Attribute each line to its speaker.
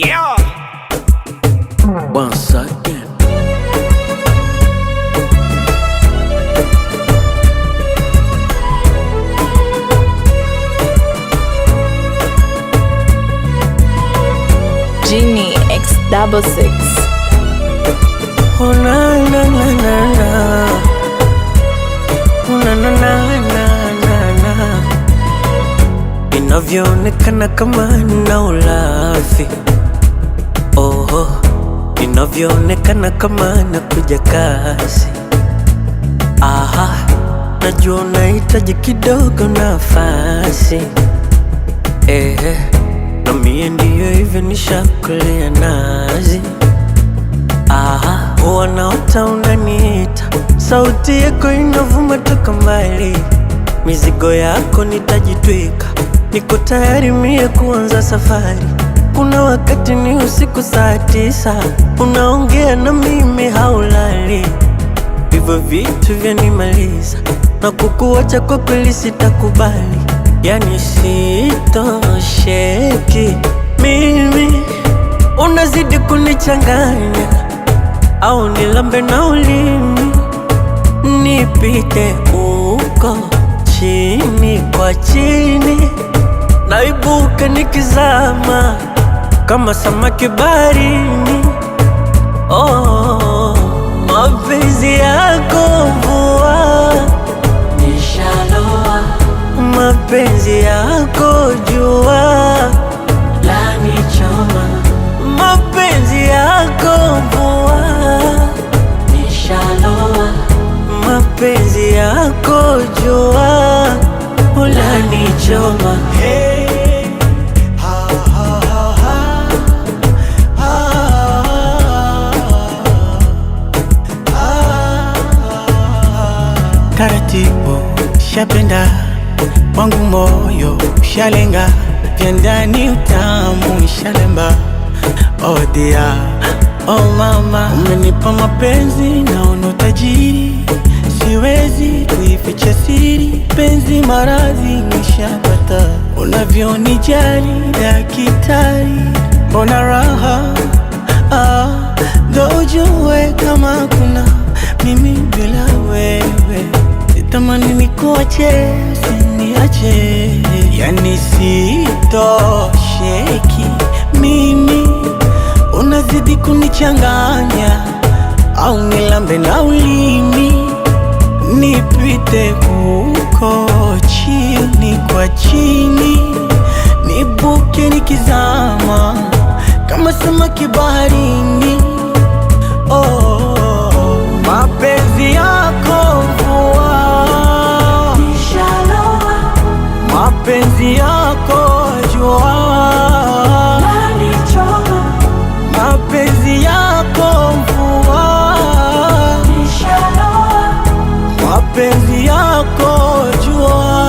Speaker 1: Yeah.
Speaker 2: Once again.
Speaker 3: Genie X66.
Speaker 2: Oh na na na na na. Oh na na na na na na. Inavyoonekana kama nina ulafi. Oh, inavyoonekana kama nakuja kasi. Aha, najua unahitaji kidogo nafasi. Na mie ndiyo hivyo nishakulea nazi. Aha, wanaota unaniita, sauti yako inavuma toka mbali. Mizigo yako nitajitwika, niko tayari mie kuanza safari. Kuna wakati ni usiku saa 9, unaongea na mimi haulali. Hivyo vitu vyanimaliza, na kukuacha kwa kweli sitakubali. Yani sitosheki mimi, unazidi kunichanganya. Au nilambe na ulimi, nipite uko chini kwa chini, naibuka nikizama kama samaki baharini. Oh, mapenzi yako mvua,
Speaker 4: nishaloa.
Speaker 2: mapenzi yako jua,
Speaker 4: lanichoma.
Speaker 2: mapenzi yako mvua,
Speaker 4: nishaloa.
Speaker 2: mapenzi yako jua, ulanichoma.
Speaker 1: Hey. Ha ha ha ha. Ha ha.
Speaker 5: Taratibu shapenda, wangu moyo shalenga, vya ndani utamu shalemba. Oh dear, oh mama, umenipa mapenzi naona utajiri, siwezi kuificha siri, penzi maradhi nishapata. Unavyonijali dakitari, mbona raha ndo ujue kama kuna mimi bila wewe. Sitamani nikuache, usiniache, yani sitosheki mimi, unazidi kunichanganya. Au nilambe na ulimi, nipite huko chini kwa chini, nibuke nikizama kama samaki baharini. Oh, mapenzi yako mvua,
Speaker 4: nishaloa.
Speaker 5: mapenzi yako jua,
Speaker 4: lanichoma.
Speaker 5: mapenzi yako mvua,
Speaker 4: nishaloa.
Speaker 5: mapenzi yako jua.